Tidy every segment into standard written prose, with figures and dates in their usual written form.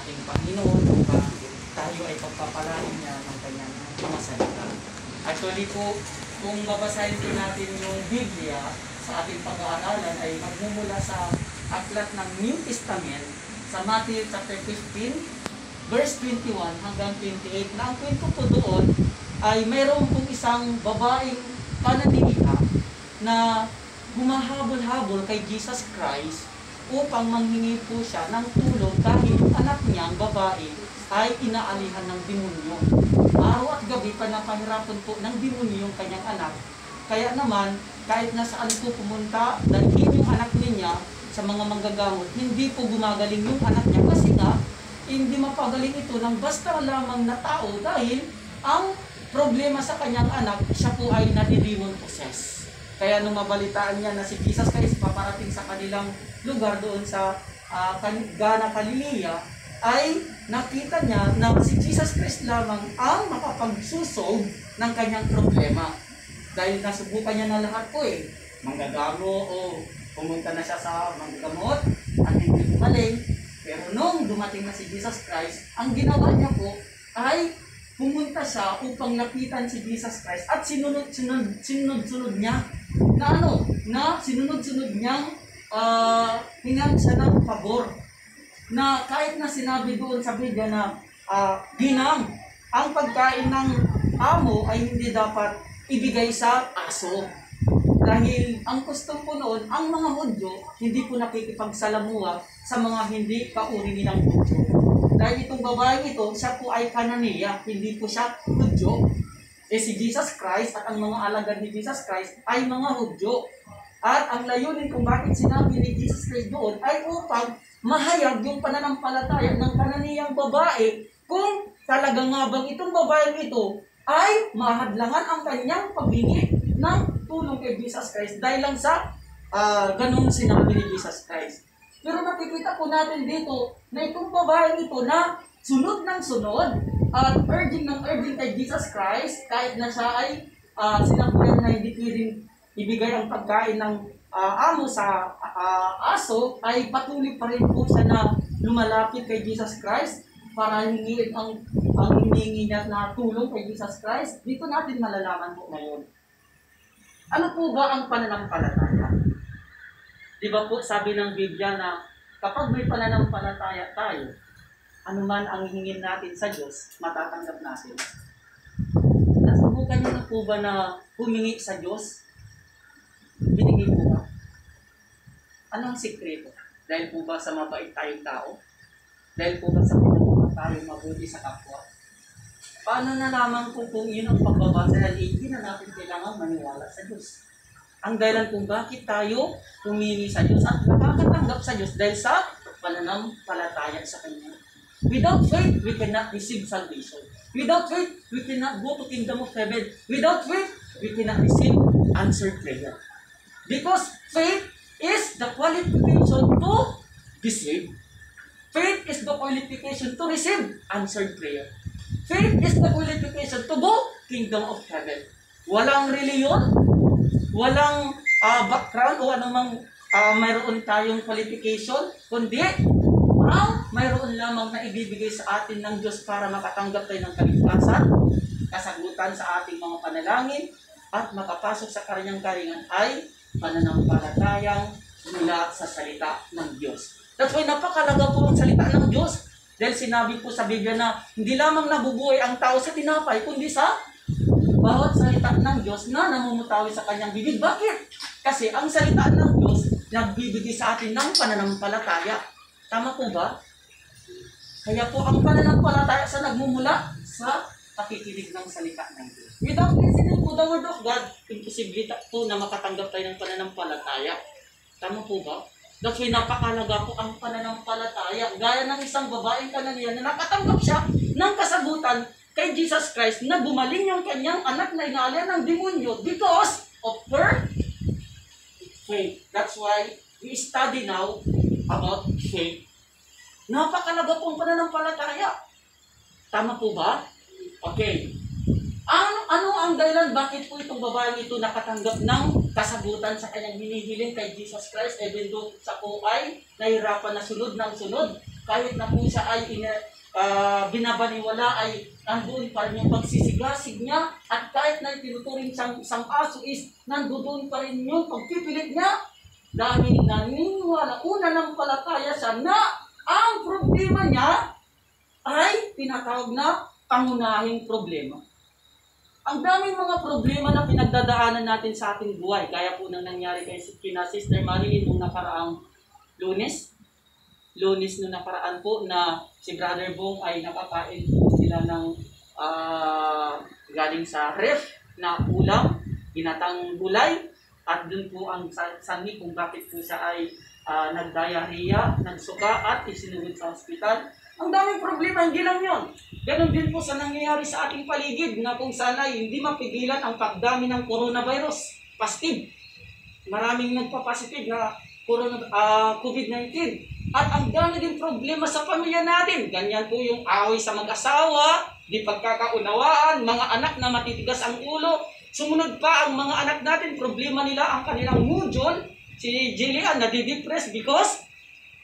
ating Panginoon upang tayo ay pagpapalain niya ng kanyang mga salita. Actually po, kung babasahin po natin yung Biblia sa ating pag-aaralan ay magmumula sa aklat ng New Testament sa Matthew chapter 15 verse 21 hanggang 28 na ang kwento po doon ay mayroon pong isang babaeng pananalita na humahabol-habol kay Jesus Christ upang manghingi po siya ng tulong dahil yung anak niyang babae ay inaalihan ng demonyo. Araw at gabi panapahirapan po ng demonyo yung kanyang anak. Kaya naman, kahit nasaan po pumunta, dalhin yung anak niya sa mga manggagamot, hindi po gumagaling yung anak niya kasi nga, hindi mapagaling ito ng basta lamang na tao dahil ang problema sa kanyang anak, siya po ay nadidemon possess. Kaya nung mabalitaan niya na si Jesus Christ paparating sa kanilang lugar doon sa Gana, Galilea, ay nakita niya na si Jesus Christ lamang ang makapagsusog ng kanyang problema. Dahil nasubukan niya na lahat po manggagamo o pumunta na siya sa manggagamot at hindi gumaling. Pero nung dumating na si Jesus Christ, ang ginawa niya po ay pumunta siya upang lapitan si Jesus Christ at sinunod-sunod niya na sinunod-sunod niyang hingan siya ng pabor. Na kahit na sinabi doon sa Biblia na ginang, ang pagkain ng amo ay hindi dapat ibigay sa aso. Dahil ang custom po noon, ang mga Hudyo hindi po nakikipagsalamuha sa mga hindi kauri nilang Hudyo. Dahil itong babaeng ito, siya po ay Kananiya, hindi po siya Hudyo. Si Jesus Christ at ang mga alagad ni Jesus Christ ay mga Hudyo. At ang layunin kung bakit sinabi ni Jesus Christ doon ay upang mahayag yung pananampalataya ng Kananiyang babae kung talaga nga bang itong babaeng ito ay mahadlangan ang kanyang paghingi ng tulong kay Jesus Christ dahil lang sa ganun sinabi ni Jesus Christ. Pero nakikita po natin dito na itong babaeng ito na sunod ng sunod at urging ng urging kay Jesus Christ kahit na siya ay sinabihan na hindi pwedeng ibigay ang pagkain ng amo sa aso, ay patuloy pa rin po siya na lumalapit kay Jesus Christ para hingin ang hiningi niya na tulong kay Jesus Christ. Dito natin malalaman po ngayon. Ano po ba ang pananampalataya? Di ba po sabi ng Biblia na kapag may pananampalataya tayo, anuman ang hingin natin sa Diyos, matatanggap natin. Nasubukan niyo na po ba na humingi sa Diyos? Hiningi po ba? Anong sikreto? Dahil po ba sa mabait tayong tao? Dahil po ba sa pinagawa tayong mabuti sa kapwa? Paano na lamang po kung yun ang pagbabasa na hindi na natin kailangan maniwala sa Diyos? Ang dahilan kung bakit tayo humingi sa Diyos at nakakatanggap sa Diyos dahil sa pananampalataya sa Kanya. Without faith, we cannot receive salvation. Without faith, we cannot go to kingdom of heaven. Without faith, we cannot receive answered prayer. Because faith is the qualification to be saved. Faith is the qualification to receive answered prayer. Faith is the qualification to go kingdom of heaven. Walang reliyon, walang background o anumang mayroon tayong qualification, kundi mayroon lamang na ibibigay sa atin ng Diyos para makatanggap tayo ng kaligtasan, kasagutan sa ating mga panalangin, at makapasok sa kanyang karingan ay pananampalatayang mula sa salita ng Diyos. That's why napakalaga po ang salita ng Diyos. Dahil sinabi po sa Biblia na hindi lamang nabubuhay ang tao sa tinapay, kundi sa bawat salita ng Diyos na namumutawi sa kanyang bibig. Bakit? Kasi ang salita ng Diyos nagbibigay sa atin ng pananampalataya. Tama po ba? Kaya po ang pananampalataya sa nagmumula sa pakikinig ng salita ng Diyos. Without listening to the word of God, imposible po na makatanggap tayo ng pananampalataya. Tama po ba? That's why napakalaga po ang pananampalataya. Gaya ng isang babaeng Kananiya na nakatanggap siya ng kasagutan kay Jesus Christ na gumaling yung kanyang anak na inaalihan ng demonyo because of her faith. That's why we study now about faith. Napakalaga po ang pananampalataya. Tama po ba? Okay. Ano ang dahilan bakit po itong babaeng ito nakatanggap ng kasagutan sa kanyang hinihiling kay Jesus Christ even though sa po ay nahirapan na sunod ng sunod kahit na po siya ay binabaliwala, ay nandoon pa rin yung pagsisigasig niya, at kahit na tinuturing siyang isang aso is nandoon pa rin yung pagpipilit niya dahil naniniwala, una ng palataya siya na ang problema niya ay tinatawag na pangunahing problema. Ang daming mga problema na pinagdadaanan natin sa ating buhay, kaya po nang nangyari kay Sister Marilyn nung nakaraang Lunes nung nakaraan po na si Brother Bong ay nakakain sila ng galing sa ref na ulam, ginatang gulay, at dun po ang sanhi kung bakit po siya ay nag-diarrhea, nagsuka at isinugod sa ospital. Ang daming problema, hindi lang yun. Ganon din po sa nangyayari sa ating paligid na kung sana hindi mapigilan ang pagdami ng coronavirus. Positive. Maraming nagpa-positive na COVID-19. At ang dami din problema sa pamilya natin. Ganyan po yung away sa mag-asawa, di pagkakaunawaan, mga anak na matitigas ang ulo. Sumunod pa ang mga anak natin, problema nila ang kanilang mudyon. Si Jillian nadidepress because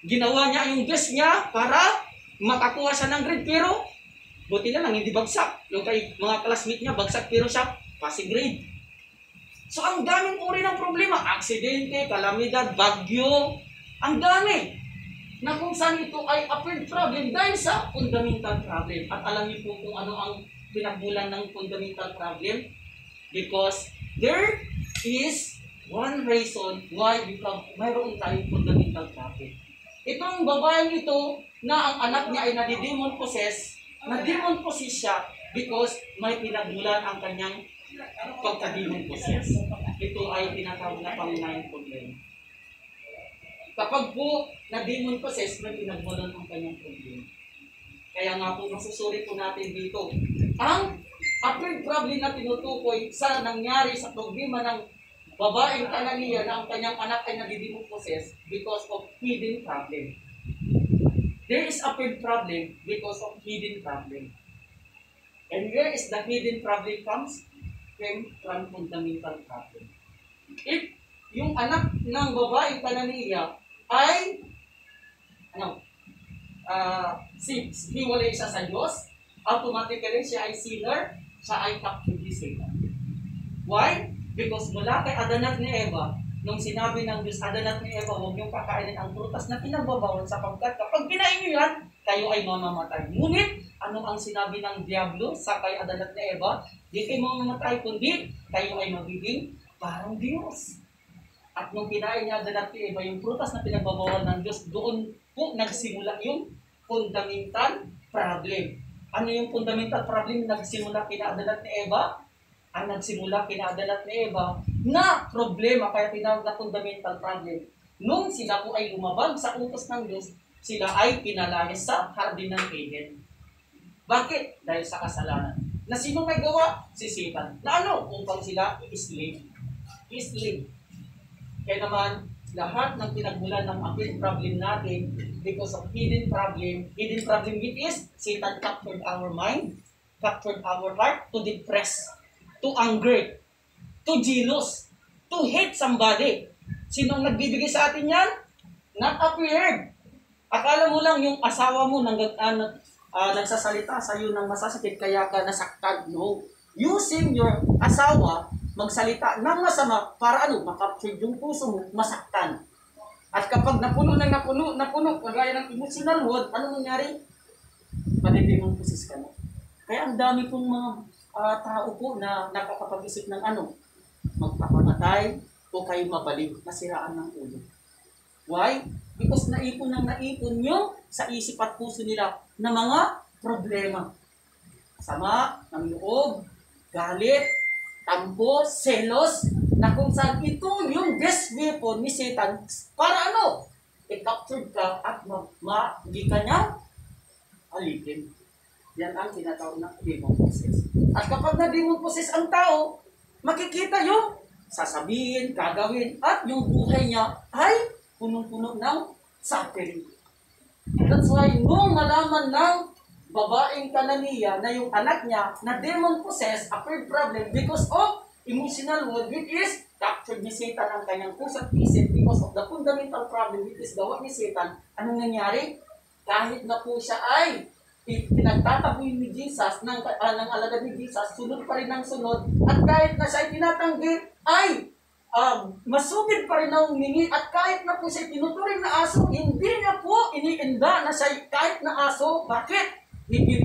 ginawa niya yung best niya para makakuha siya ng grade, pero buti na lang hindi bagsak. Yung kay mga classmate niya bagsak pero siya passing grade. So ang daming uri ng problema, aksidente, kalamidad, bagyo, ang dami na kung saan ito ay apparent problem dahil sa fundamental problem. At alam niyo po kung ano ang pinagmulan ng fundamental problem? Because there is one reason why mayroon tayong fundamental problem. Itong babaeng ito na ang anak niya ay nadidemon possess siya because may pinagmulan ang kanyang pagka-demon possess. Ito ay tinatawag na pangunahing problema. Kapag po na-demon possess, may pinagmulan ang kanyang problema. Kaya nga po masusuri po natin dito. Ang apparent problem na tinutukoy sa nangyari sa problema ng babaeng Cananea na ang kanyang anak ay nadidemon possess because of hidden problem. There is apparent problem because of hidden problem. And where is the hidden problem comes? From fundamental problem. If yung anak ng babaeng Cananea ay hiwalay siya sa Diyos, automatically siya ay sinner, siya ay captive ni Satan. Why? Because mula kay Adan at ni Eva, nung sinabi ng Diyos, Adan at ni Eva, huwag niyong kakainin ang prutas na pinagbabawal sapagkat kapag kinain niyo yan, kayo ay mamamatay. Ngunit, ano ang sinabi ng Diablo sa kay Adan at ni Eva? Di kayo mamamatay, kundi kayo ay magiging parang Diyos. At nung kinain niya Adan at ni Eva, yung prutas na pinagbabawal ng Diyos, doon po nagsimula yung fundamental problem. Ano yung fundamental problem na nagsimula kina Adan at ni Eva? Ang nagsimula kina Adan at ni Eva na problema, kaya tinawag na fundamental problem. Nung sila po ay lumabag sa utos ng Diyos, sila ay pinalayas sa Hardin ng Eden. Bakit? Dahil sa kasalanan. Na sino may gawa? Si Satan. Na ano? Upang sila i-slave. Kaya naman, lahat ng pinagmulan ng apparent problem natin because of hidden problem it is Satan captured our mind, captured our heart to depress, to anger, to jealous, to hate somebody. Sinong nagbibigay sa atin yan? Not appeared. Akala mo lang yung asawa mo nagsasalita sa iyo ng masasakit kaya ka nasaktan. No. Using your asawa magsalita ng masama para makapture yung puso mo, masaktan. At kapag napuno, kagaya ng emotional wound, ano nangyari? Madidemon possess ka na. Kaya ang dami pong mga tao po na nakakapag-isip ng magpapamatay o kayo mabaliw, nasiraan ng ulo. Why? Because naipon yung sa isip at puso nila na mga problema. Sama ng loob, galit, tampo, selos, na kung saan ito yung best weapon ni Satan para i-capture ka at hindi ka niya alipin. Yan ang tinatawag na demon possess. At kapag na-demon possess ang tao, makikita yung sasabihin, gagawin, at yung buhay niya ay punong-puno ng suffering. That's why nung malaman ng babaeng Cananea na yung anak niya na demon possess, apparent problem because of emotional wound, which is captured ni Satan ang kanyang puso at isip because of the fundamental problem which is gawa ni Satan, anong nangyari? kahit na po siya ay pinagtataboy ni Jesus, ng alagad ni Jesus, sunod pa rin ang sunod, at kahit na siya ay tinatanggi, ay masugid pa rin na humingi, at kahit na po siya tinuturing na aso, hindi niya po iniinda na siya kahit na aso. Bakit?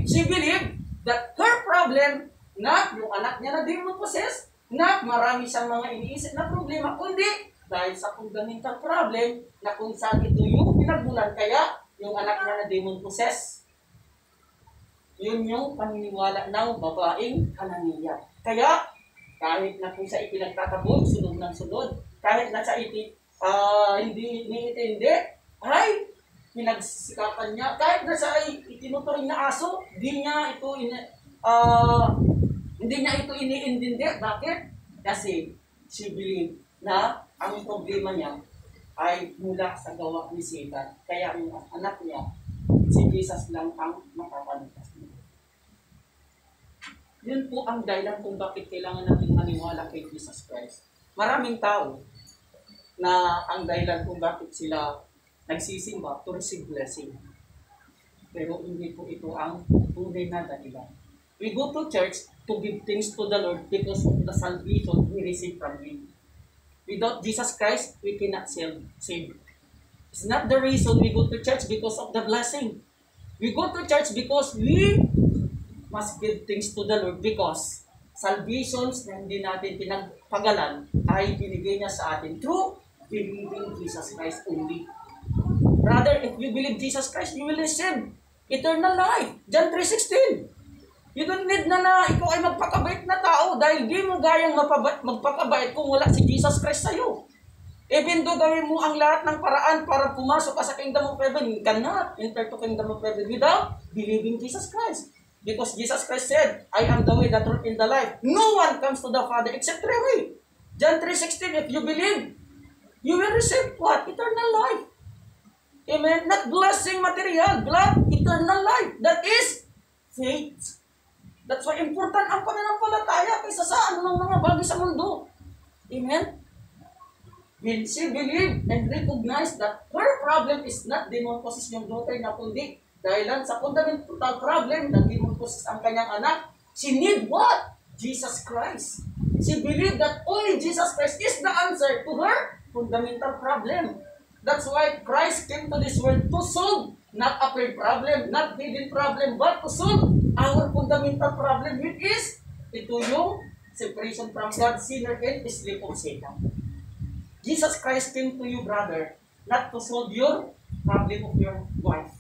She believed that her problem, na yung anak niya na demon possessed, na marami siyang mga iniisip na problema, kundi dahil sa fundamental problem na kung saan ito yung pinagmulan, kaya yung anak niya na demon possessed. Yun yung paniniwala ng babaeng Hananiah. Kaya, kahit na po siya ipinagtatabon, sunod ng sunod, kahit na siya hindi iniintindi, ay pinagsikapan niya, kahit na siya ay itinuturing na aso, hindi niya ito iniintindi. Bakit? Kasi she believed na ang problema niya ay mula sa gawa ni Satan. Kaya yung anak niya, si Jesus lang ang makapaligtas niya. Yun po ang dahilan kung bakit kailangan natin maniwala kay Jesus Christ. Maraming tao na ang dahilan kung bakit sila nagsisimba to receive blessing. Pero hindi po ito ang tunay na dahilan. We go to church to give things to the Lord because of the salvation we receive from Him. Without Jesus Christ, we cannot save. It's not the reason we go to church because of the blessing. We go to church because we must give things to the Lord, because salvations na hindi natin pinagpagalan ay binigay niya sa atin through believing Jesus Christ only. Brother, if you believe Jesus Christ, you will receive eternal life. John 3:16. You don't need na ikaw ay magpakabait na tao dahil di mo gayang magpakabait kung wala si Jesus Christ sa'yo. Even though gawin mo ang lahat ng paraan para pumasok ka sa Kingdom of Heaven, you cannot enter to Kingdom of Heaven without believing Jesus Christ. Because Jesus Christ said, I am the way, the truth, and the life. No one comes to the Father except through me. John 3:16, if you believe, you will receive what? Eternal life. Amen? Not blessing material, but eternal life. That is faith. That's why important ang pananampalataya kaysa sa anumang mga bagay sa mundo. Amen? When she believed and recognized that her problem is not demon possessed yung daughter na kundi dahilan sa fundamental problem na demon possessed ang kanyang anak, she need what? Jesus Christ. She believed that only Jesus Christ is the answer to her fundamental problem. That's why Christ came to this world to solve not a problem, not hidden problem, but to solve our fundamental problem, which is ito yung separation from God, sinner, and slave of Satan. Jesus Christ came to you, brother, not to solve your problem of your wife,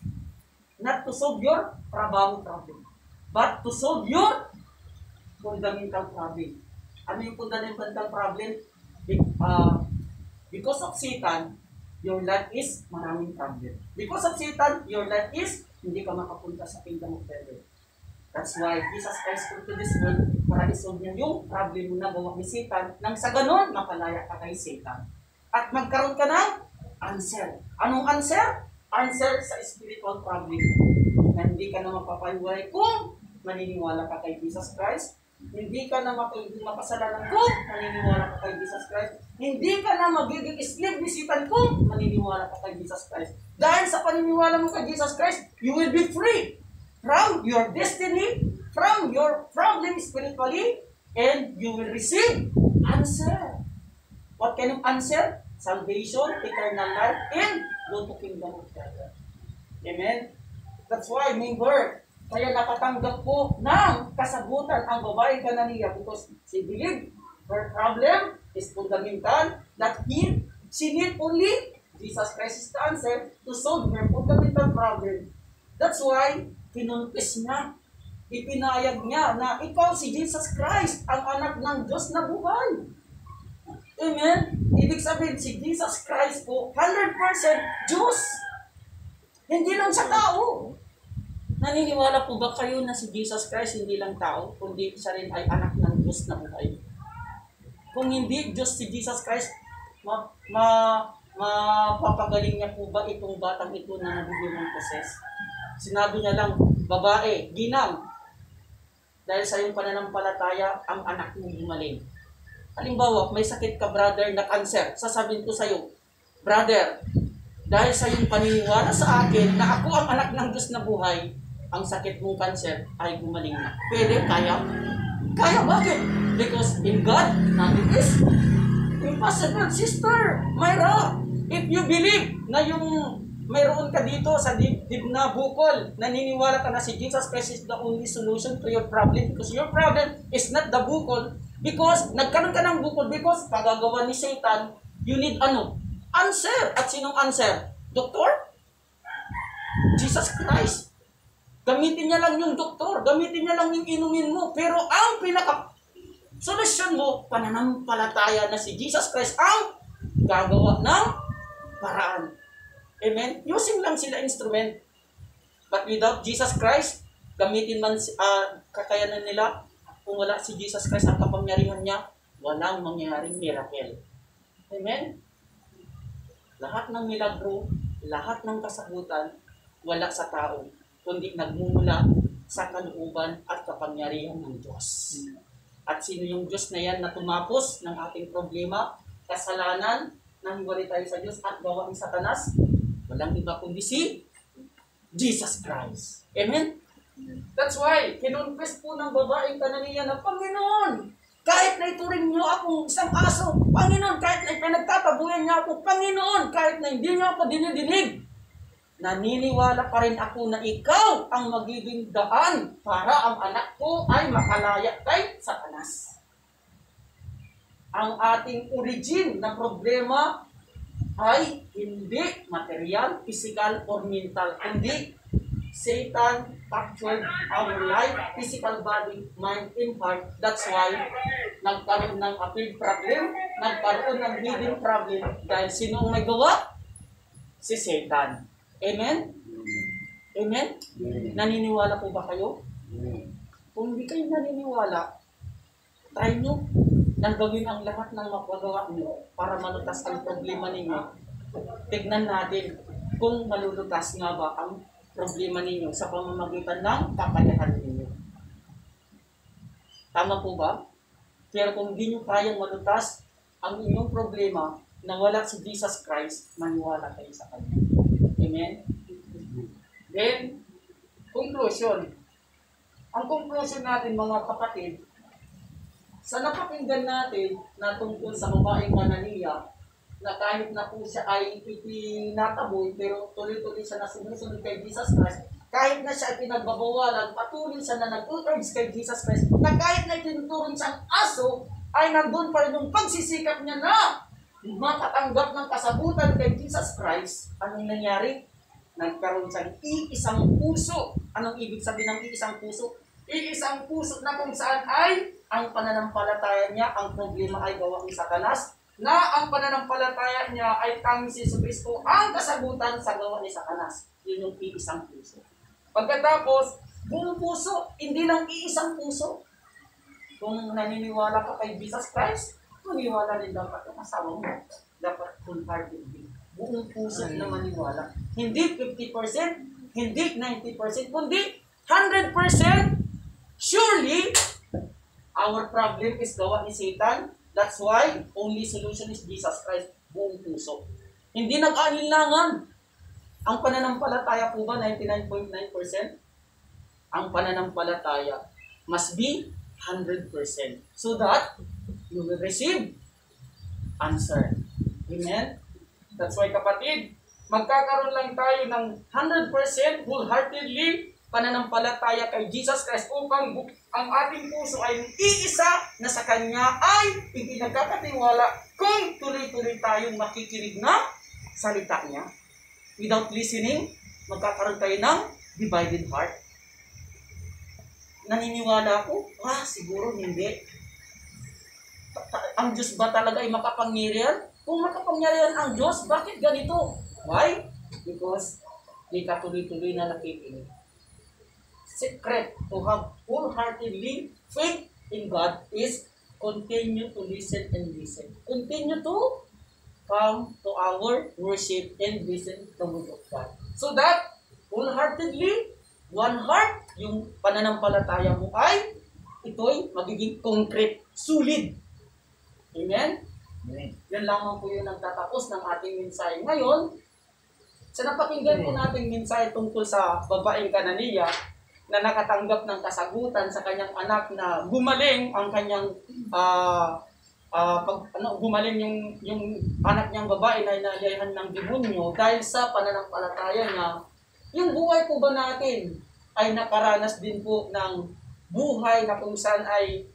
not to solve your trabaho problem, but to solve your fundamental problem. Ano yung fundamental problem? Because of Satan, your life is maraming problem. Because of Satan, your life is hindi ka makapunta sa Kingdom of Heaven. That's why Jesus Christ came to this world para isolve niya yung problem mo na gawa ni Satan, nang sa ganon, mapalaya ka kay Satan. At magkaroon ka ng answer. Anong answer? Answer sa spiritual problem na hindi ka na mapapayuhay kung maniniwala ka kay Jesus Christ. Hindi ka na mapasalanan kung maniniwala ka kay Jesus Christ. Hindi ka na magiging slave ni Satan kung maniniwala ka kay Jesus Christ. Dahil sa paniniwala mo kay Jesus Christ, you will be free from your destiny, from your problem spiritually, and you will receive answer. What kind of answer? Salvation, eternal life, and go to Kingdom of Heaven. Amen? That's why, member, kaya nakatanggap po ng kasagutan ang babaeng Hananiah because she believed her problem is fundamental, that she need only Jesus Christ is the answer to solve her fundamental problem. That's why, kinunpis niya, ipinayag niya na ikaw si Jesus Christ, ang anak ng Diyos na buhay. Amen? Ibig sabihin, si Jesus Christ po, 100% Diyos. Hindi lang siya tao. Naniniwala po ba kayo na si Jesus Christ hindi lang tao, kundi siya rin ay anak ng Diyos na buhay? Kung hindi Diyos si Jesus Christ, mapapagaling niya po ba itong batang ito na nabibigyan possess? Sinabi niya lang, babae, ginang, dahil sa iyong pananampalataya, ang anak mo gumaling. Halimbawa, may sakit ka, brother, na cancer. Sasabihin ko sa iyo, brother, dahil sa iyong paniniwala sa akin na ako ang anak ng Diyos na buhay, ang sakit mong cancer ay gumaling na. Pwede? Kaya? Kaya, bakit? Because in God, nothing is impossible. Sister Myra, if you believe na yung mayroon ka dito sa dibdib na bukol, naniniwala ka na si Jesus Christ is the only solution to your problem, because your problem is not the bukol, because nagkaroon ka ng bukol because pagagawa ni Satan, you need answer. At sinong answer? Doktor? Jesus Christ. Gamitin niya lang yung doktor, gamitin niya lang yung inumin mo, pero ang solusyon mo, pananampalataya na si Jesus Christ ang gagawa ng paraan. Amen? Using lang sila instrument. But without Jesus Christ, gamitin man kakayanan nila, kung wala si Jesus Christ ang kapangyarihan niya, walang mangyayaring miracle. Amen? Lahat ng milagro, lahat ng kasagutan, wala sa tao, kundi nagmumula sa kalooban at kapangyarihan ng Diyos. At sino yung Diyos na yan na tumapos ng ating problema, kasalanan, nang hiwalay tayo sa Diyos at gawaing Satanas? Walang iba kundi si Jesus Christ. Amen? That's why, kinonfess po ng babaeng Kananiya na, Panginoon, kahit na ituring niyo akong isang aso, Panginoon, kahit na pinagtatabuyan niyo ako, Panginoon, kahit na hindi niyo ako dinidinig, naniniwala pa rin ako na ikaw ang magiging daan para ang anak ko ay makalaya kay Satanas. Ang ating origin na problema ay hindi material, physical, or mental, kundi Satan captured our life, physical body, mind, and heart. That's why nagkaroon ng appeal problem, nagkaroon ng hidden problem, dahil sino ang may gawa? Si Satan. Amen? Amen? Naniniwala po ba kayo? Kung hindi kayo naniniwala, try nyo nang gawin ang lahat ng mapagawa nyo para malutas ang problema ninyo. Tignan natin kung malulutas nga ba ang problema ninyo sa pamamagitan ng kakayahan ninyo. Tama po ba? Pero kung hindi nyo kayang malutas ang inyong problema na wala si Jesus Christ, maniwala kayo sa Kanya. Amen? Then, conclusion. Ang conclusion natin, mga kapatid, sa napakinggan natin na tungkol sa babaeng Kananiya, na kahit na po siya ay itinataboy, pero tuloy-tuloy siya na sumusunod kay Jesus Christ, kahit na siya ay pinagbabawalan, patuloy siya na nag-urge kay Jesus Christ, na kahit na itinuturon siyang aso, ay nandun pa rin yung pagsisikap niya na makatanggap ng kasagutan kay Jesus Christ. Anong nangyari? Nagkaroon siyang iisang puso. Anong ibig sabihin ng iisang puso? Iisang puso na kung saan ay ang pananampalataya niya, ang problema ay gawa ni Satanas, na ang pananampalataya niya ay tanging si Jesucristo ang kasagutan sa gawa ni Satanas. Yun yung iisang puso. Pagkatapos, buong puso, hindi lang iisang puso. Kung naniniwala ka kay Jesus Christ, maniwala rin dapat ang asawa mo. Dapat wholeheartedly. Buong puso na maniwala. Hindi 50%, hindi 90%, kundi 100%. Surely, our problem is gawa ni Satan. That's why only solution is Jesus Christ, buong puso. Hindi nag-aalinlangan. Ang pananampalataya po ba 99.9%? Ang pananampalataya must be 100%. So that you will receive answer. Amen? That's why kapatid, magkakaroon lang tayo ng 100% wholeheartedly pananampalataya kay Jesus Christ upang ang ating puso ay iisa na sa Kanya ay ipinagkakatiwala kung tuloy-tuloy tayong makikinig na salita niya. Without listening, magkakaroon tayo ng divided heart. Naniniwala ako? Siguro hindi. Ang Diyos ba talaga ay makapangyarihan? Kung makapangyarihan ang Diyos, bakit ganito? Why? Because di ka tuloy-tuloy na nakikinig. Secret to have wholeheartedly faith in God is continue to listen and listen. Continue to come to our worship and listen to the word of God. So that wholeheartedly, one heart, yung pananampalataya mo ay ito'y magiging concrete, solid. Amen? Amen. Yan lamang po yung nagtatapos ng ating mensahe ngayon. So napakinggan po natin mensahe tungkol sa babaeng Kananiya na nakatanggap ng kasagutan sa kanyang anak na gumaling ang kanyang gumaling yung anak niyang babae na inalayahan ng demonyo dahil sa pananampalataya niya. Yung buhay po ba natin ay nakaranas din po ng buhay na kung saan ay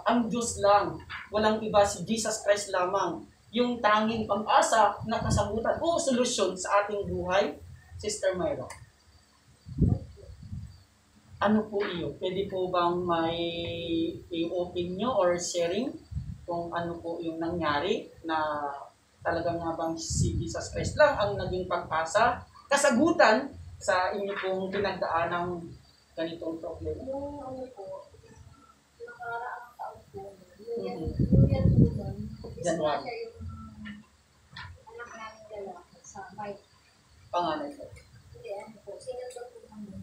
ang Diyos lang, walang iba, si Jesus Christ lamang, yung tanging pag-asa na kasagutan o solusyon sa ating buhay? Sister Myra, ano po iyo? Pwede po bang may i-open nyo or sharing kung ano po yung nangyari na talagang nga bang si Jesus Christ lang ang naging pag-asa, kasagutan sa inyo pong pinagdaan ng ganitong problema? Yung ano po, nakaraang taon po, yung yan po nun, January. siya yung anak namin lalaki sa bike. Pangalan po. Hindi, ano po, sinunod po kami.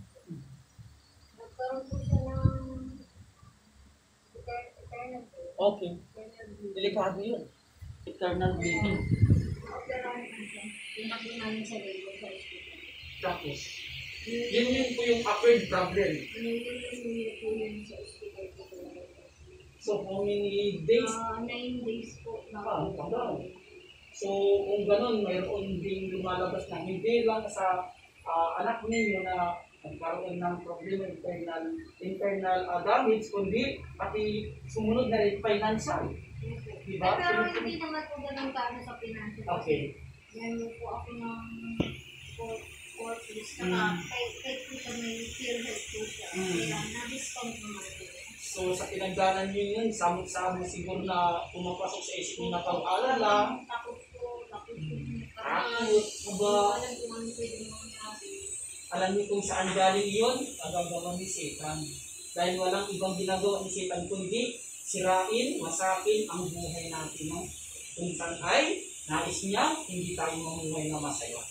Nagkaroon po siya ng eternal day. Okay. Eternal day. Delikado yun. Eternal bleeding. Operahan po siya. Pinakita namin sa labor sa hospital. Tapos, yun po yung upward problem. Nililin po yun sa hospital po. So, how many days? 9 days po. Tagal. So, kung ganun, mayroon ding lumalabas na hindi lang sa anak ninyo na nagkaroon ng problema, internal damage, kundi pati sumunod na rin financial. Diba? Pero hindi naman po ganun kano sa financial. Okay. Yan po ako ng 4 days. Saka kahit po siya may peer health po siya. Kaya na-discount naman po. So, sa pinagdanan nyo yun, samot-samot siguro na pumapasok sa isip nyo na pag-alala. Takot po. Takot, ba? Alam ko ano pwede mangyari. Alam niyo kung saan galing yun? Agagawa ni Satan. Dahil walang ibang ginagawa ni Satan kundi sirain, masakin ang buhay natin. No? Kung saan ay nais niya, hindi tayo mamuhay na masaya.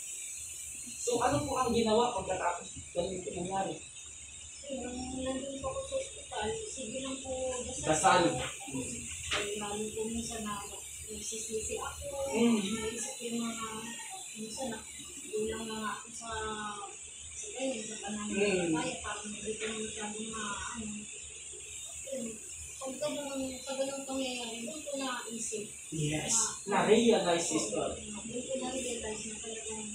So ano po ang ginawa pagkatapos ganito nangyari? Nung nandun po ako sa hospital, sige lang po Dasal. Lalo po minsan na nagsisisi ako. Naisip yung mga minsan na kulang na ako sa ganyan, sa pananampalataya. Parang hindi ko masyadong sa ganun pangyayari, doon ko naisip. Yes. Na-realize sister. Doon ko na-realize na talagang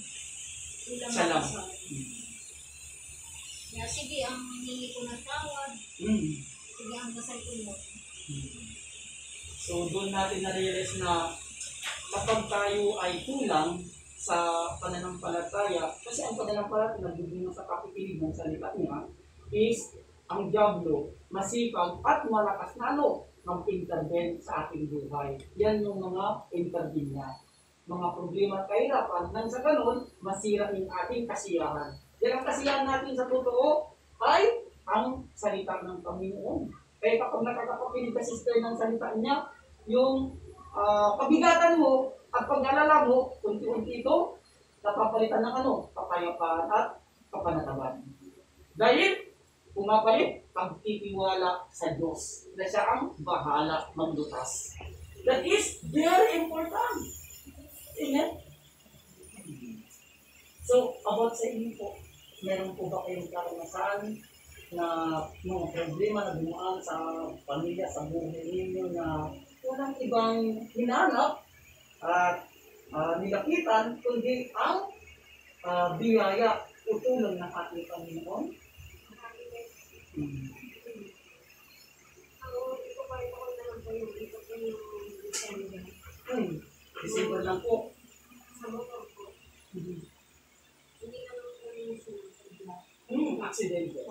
kulang Siya lang. ako sa kaya sige, ang hingi ko ng tawad. Sige, ang dasal ko mo. So doon natin na-realize na kapag tayo ay kulang sa pananampalataya, kasi ang pananampalataya nagbibigay sa kapikilig ng salita niya is ang diablo masipag at malakas na mag-intervene sa ating buhay. Yan yung mga intervene niya. Mga problema at kahirapan nang sa ganun, masira yung ating kasiyahan. Yan ang kasiyahan natin sa totoo ay ang salita ng Panginoon. Kaya kapag nakakapakinig ka sister ng salita niya, yung kabigatan mo at pag-alala mo, unti-unti ito, napapalitan ng kapayapaan at kapanatagan. Dahil, pumapalit, pagtitiwala sa Diyos na siya ang bahala maglutas. That is very important. Amen? So, about sa inyo po, meron po ba kayong karanasan na mga problema na dumaan sa pamilya, sa buhay ninyo na walang ibang hinanap at nilapitan, kundi ang biyaya o tulong ng ating Panginoon? December lang po. Sa motor po. Hindi naman po yung sinasadya. Accident po.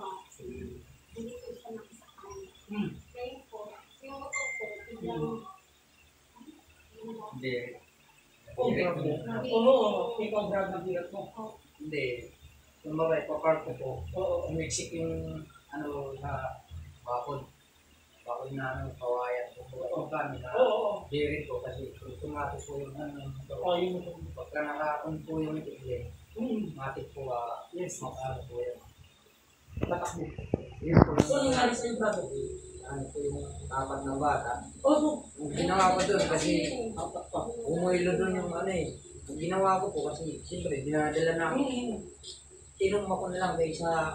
Hindi ko siya nakasakay. Kaya po, yung motor ko, biglang Hindi. Oo, ikaw grab na birat mo. Hindi. Yung babae, papark ko po. Umiksik yung na bakod. Bakod na kawayan po po. Ito kami na hearing ko kasi tumatis po yung pagka nakaon po yung itigli. Matik po yes, makano po yan. Lakas mo. Yes po. So, nangyari sa'yo, brother? Ano po yung apat na bata. Oo. Ang ginawa ko doon kasi Apat pa. umuilo doon yung ginawa ko po kasi siyempre dinadala namin. Tinumma ko na lang kaysa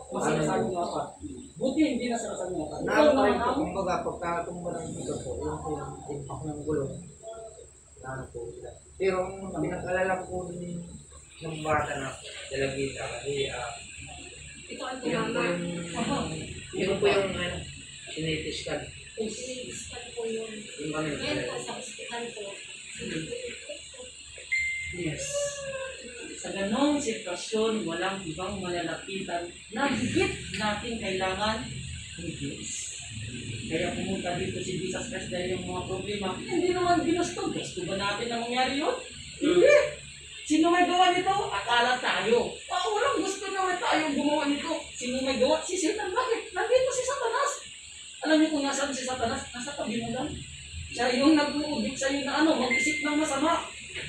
Masarasan mo pa. Buti hindi nasarasan mo pa. Naano pa rin po, kumbaga pagkatumba ng dito po, yun po yung timpak ng gulong. Naano po sila. Pero ang pinag-alala ko din ng bata na dalagita kasi Ito ang yun po tinama. yung sinitiskan. Siniskan po yun. Yung kami Ngayon po nagdala. sa hospital po. Yes. Sa ganong sitwasyon, walang ibang malalapitan na higit natin kailangan ni Diyos. Kaya pumunta dito si Jesus Christ dahil yung mga problema, hindi naman ginusto. Gusto ba natin na mangyari yun? Hindi. Sino may gawa nito? Akala tayo. Walang gusto naman tayong gumawa nito. Sino may gawa? Si Satan. Bakit? Nandito si Satanas. Alam niyo kung nasaan si Satanas? Nasa tabi mo lang. Siya yung nag-uudik sa'yo na mag-isip ng masama.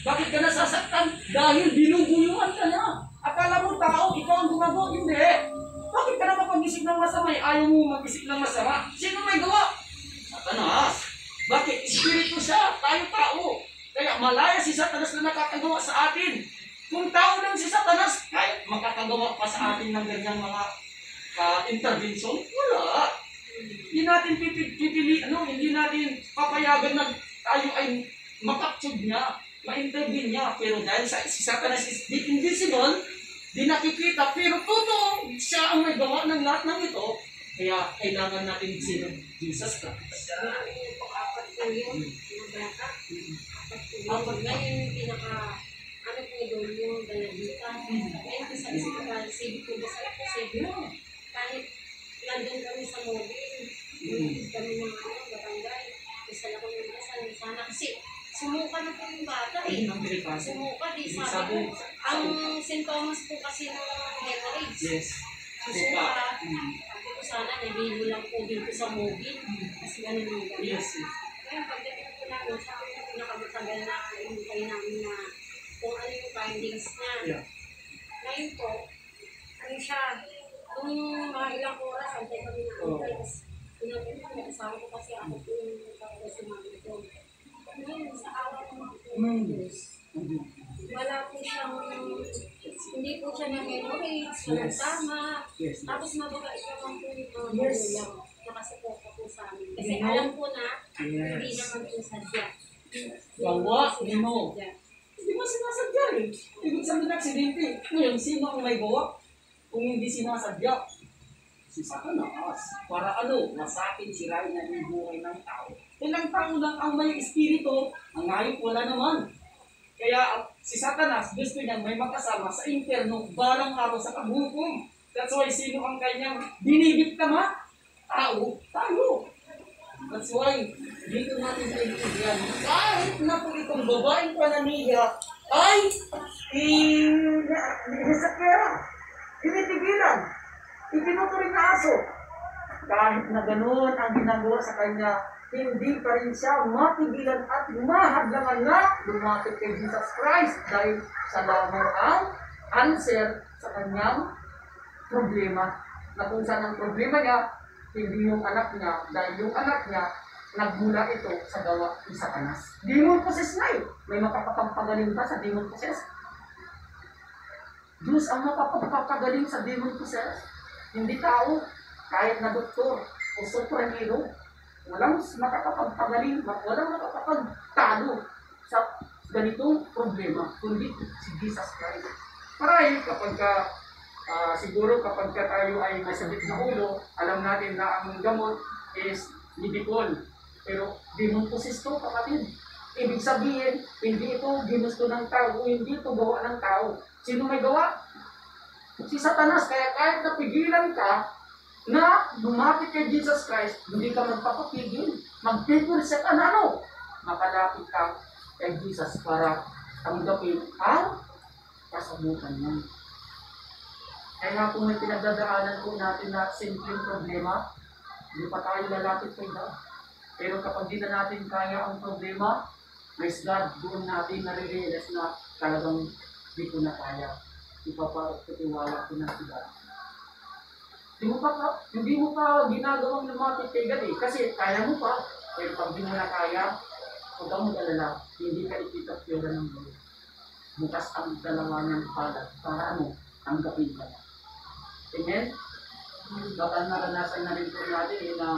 Bakit ka nasasaktan? Dahil binubuyuhan ka na. Akala mo tao, ikaw ang gumagawa. Hindi. Bakit ka na mapag-isip ng masama? Ayaw mo mag-isip ng masama. Sino may gawa? Satanas. Bakit? Espiritu siya. Tayo tao. Kaya malaya si Satanas na nakakagawa sa atin. Kung tao lang si Satanas, kahit makakagawa pa sa atin ng ganyang mga intervention, wala. Hindi natin hindi natin papayagan na tayo ay makaptube niya, ma-intervene niya. Pero dahil si Satanas is invisible, di nakikita, pero totoo, siya ang may gawa ng lahat ng ito. Kaya kailangan natin sino? Jesus Christ. Apat po yun. Yung bata. Apat ngayon yung pinaka ano po doon yung dalagita. Ngayon po sa hospital, sige po ba sa sige. Kahit nandun kami sa mobile, kami ng barangay, isa lang kami ng kasal, sana kasi sumuka na po yung bata eh. Ayun ang diripasa. Sumuka, di sabi ko. Ang sintomas po kasi ng hemorrhage. Yes. Sumuka. Sabi ko sana, nabibo lang po dito sa mobile. Kasi ganun yung ganun. Yes. Kaya pagdating po namin, sabi ko pinakamatagal na hinintay namin na kung ano yung findings niya. Yeah. Ngayon po, ano siya, kung mga ilang oras, antay kami na antay. Tapos, sinabi ko, may asawa ko kasi ako po yung kapag si mami ko. Ngayon, sa araw ng Diyos, wala po siyang, hindi po siya na hemorrhage, walang tama. Yes. Tapos mababait naman po yung mga Yes. magulang. Nakasuporta po sa amin. Kasi You know? alam ko na, Yes. hindi naman po sadya. Bawa, you know. Sadya. Hindi mo sinasadya eh. Ibig sabihin ng aksidente. Ngayon, sino ang may gawa? Kung hindi sinasadya, si Satanas. Para ano? Masakit, sirain na yung buhay ng tao. Ilang tao lang ang may espiritu, ang hayop wala naman. Kaya si Satanas, gusto niya may makasama sa impyerno balang araw sa paghukom. That's why sino ang kanyang binibiktima? Tao, tayo. That's why, dito natin kaibigan, kahit na po itong babaeng pananiya ay hinisakera, tinitigilan, itinuturing na aso. Kahit na ganoon ang ginagawa sa kanya, hindi pa rin siya matigilan at mahadlangan na lumapit kay Jesus Christ dahil sa lamang ang answer sa kanyang problema. Na kung saan ang problema niya, hindi yung anak niya, dahil yung anak niya, nagmula ito sa gawa ni Satanas. Demon possessed na eh. May makakapagpagaling ba sa demon possessed? Diyos ang makakapagpagaling sa demon possessed. Hindi tao, kahit na doktor o superhero, walang makakapagpagaling, walang makakapagtalo sa ganitong problema, kundi si Jesus Christ. Marahil kapag siguro kapag tayo ay may sabit na ulo, alam natin na ang gamot is medicol. Pero demon possessed to, kapatid. Ibig sabihin, hindi ito ginusto ng tao, hindi ito gawa ng tao. Sino may gawa? Si Satanas. Kaya kahit napigilan ka na lumapit kay Jesus Christ, hindi ka magpapapigil. Magpipil siya ka na ano? Makalapit ka kay Jesus para tanggapin ang kasabutan niya. Kaya kung may pinagdadaanan po natin na simpleng problema, hindi pa tayo lalapit kay God. Pero kapag di na natin kaya ang problema, praise God, doon natin nare-realize na talagang di ko na kaya. Ipapatiwala ko na si God. Hindi mo pa ginagawang lumapit kay God eh. Kasi kaya mo pa. Pero pag di mo na kaya, huwag kang mag-alala, hindi ka ikita pera ng Lord. bukas ang dalawa niyang palad para ano, tanggapin ka. Amen? Baka naranasan na rin po natin na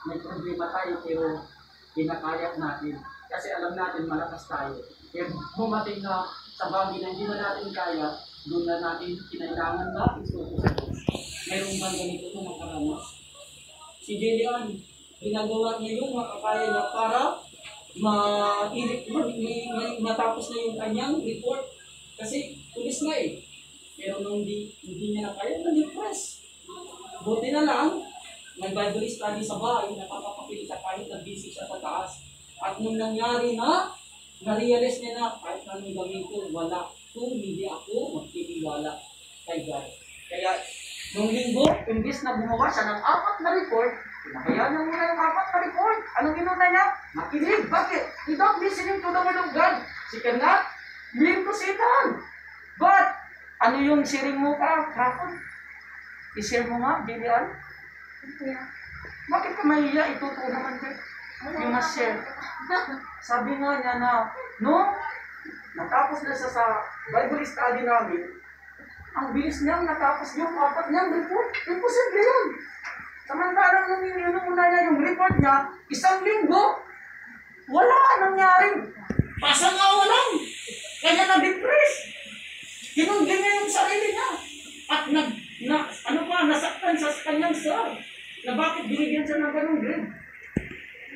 may problema tayo pero kinakaya natin. Kasi alam natin malakas tayo. Kaya bumating na sa bagay na hindi na natin kaya, doon na natin kinailangan na isuko sa Diyos. Mayroong bang ganito na nakaranas? Si Jillian, ginagawa niya yung makakaya niya para matapos na yung kanyang report. Kasi pulis nga eh. Pero nung hindi niya na kaya, na-depress. Buti na lang, nag-Bible study sa bahay, nakakapakilit sa kahit na busy siya sa taas. At nung nangyari na, na-realize niya na kahit anong gawin ko, wala. Kung hindi ako magtitiwala kay God. Kaya, nung linggo, imbis na gumawa siya ng 4 na report, pinakaya niya muna yung 4 na report. Anong ginuna niya? Makinig. Bakit? Without listening to the word of God. She cannot blame to Satan. But, ano yung sharing mo ka? Kapon? I-share mo nga, Jillian? Bakit ka mahiya? Itutuo naman ka. You must share. Sabi nga niya na, no? Natapos na siya sa Bible study namin, ang bilis niyang natapos yung 4 niyang report. Imposible yun. Samantalang nung inuna niya yung report niya, 1 linggo, wala nangyari. Pasangaw lang. Kaya na-depress. Tinunggi niya yung sarili niya. At nasaktan sa kanyang sir. Na bakit binigyan siya ng ganong grade.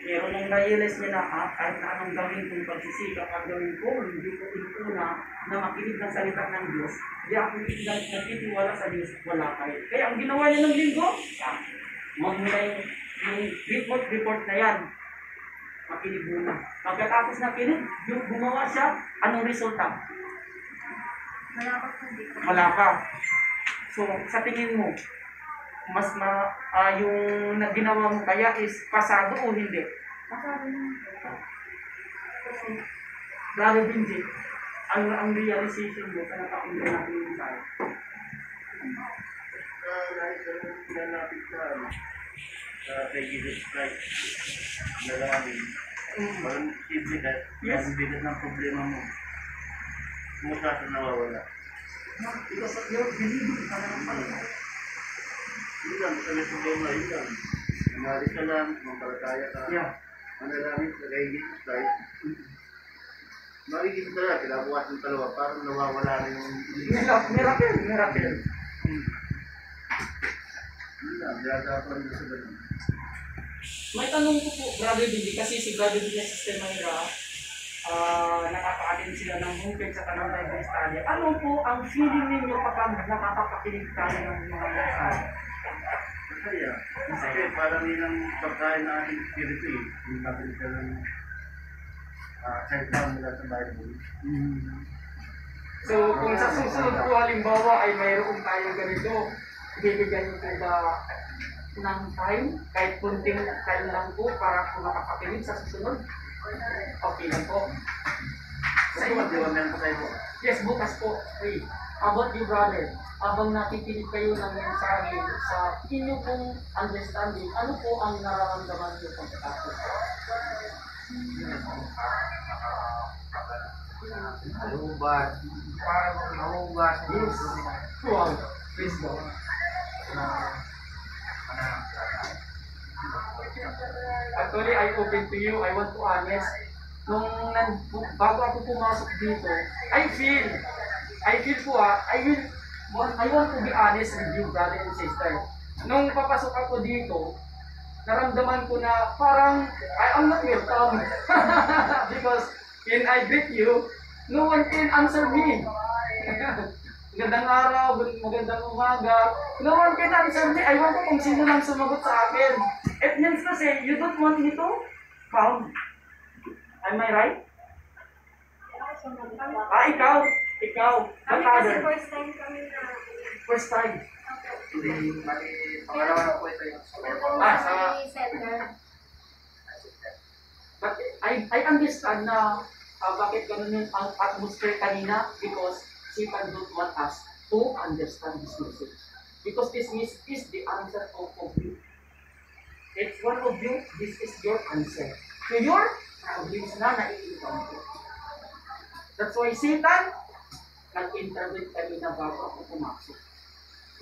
Pero nung na-realize niya na kahit na anong gawin kong pagsisikap at gawin ko, hindi ko inuna na makinig ng salita ng Diyos, di ako nagtitiwala sa Diyos, wala kayo. Kaya ang ginawa niya ng linggo, magmula yung report na yan, makinig muna. Pagkatapos na kinig, yung gumawa siya, anong resulta? Wala pa. So, sa tingin mo, mas yung ginawa mo kaya is pasado o hindi? Pasado na. Brother Benji, ang realization mo sa napakinggan natin yung tayo? Nalapit sa kay Jesus Christ. Nalangin. Parang ibigat. Ang bigat ng problema mo. Mukha sa nawawala. Because of your believing ka na ng Panginoon. Yun lang, sa may problema, yun lang. Umalis ka lang, mampalataya ka. Yeah. Manalangin sa kay Jesus Christ. Marigit ka lang, kinabukas ng dalawa, parang nawawala na yung... Miracle. Yun lang, gagapan doon sa ganun. May tanong ko po, Brother Benji, kasi si Brother Benji sa Sistema nila, nakaka-attend sila ng homepage sa kanang Bible study. Ano po ang feeling ninyo kapag nakakapakinig tayo ng mga mensahe? Masaya. Kasi parang yun ang pagkain na ating spirito eh. Yung kapit ka ng salita mula sa Bible. So, kung sa susunod po halimbawa ay mayroon tayong ganito, bibigyan niyo po ba ng time, kahit kunting time lang po para po makapakinig sa susunod? Okay lang po. Sa iyo, meron pa tayo po. Yes, bukas po. Hey, how about you, brother? Habang nakikinig kayo ng mensahe sa inyo pong understanding, ano po ang nararamdaman niyo pagkatapos? Malubat. Parang malubat. Yes. Wow. Please go. Actually, I open to you. I want to honest. Bago ako pumasok dito, I feel po I want to be honest with you, brother and sister. Nung papasok ako dito, naramdaman ko na parang I'm not welcome. Because when I greet you, no one can answer me. Magandang araw, magandang umaga. No one can answer me. I want ko kung sino lang sumagot sa akin. It means to say, you don't want me to found. Am I right? Ikaw. What other? First time kami na. First time. Hindi, mali. Pangalawa na po ito yung Sa center. But I understand na bakit ganun yung atmosphere kanina because Satan don't want us to understand this message. Because this message is the answer of you. It's one of you, this is your answer. To your problems na naiintam ko. by Satan, nag-intervene kanina bago ako pumasok.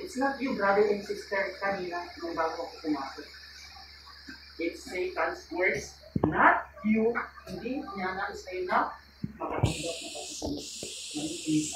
It's not you, brother and sister, kanina nung bago ako pumasok. It's Satan's words, not you. Hindi niya nais kayo na makatanggap na pagkasalit. Nag-iisa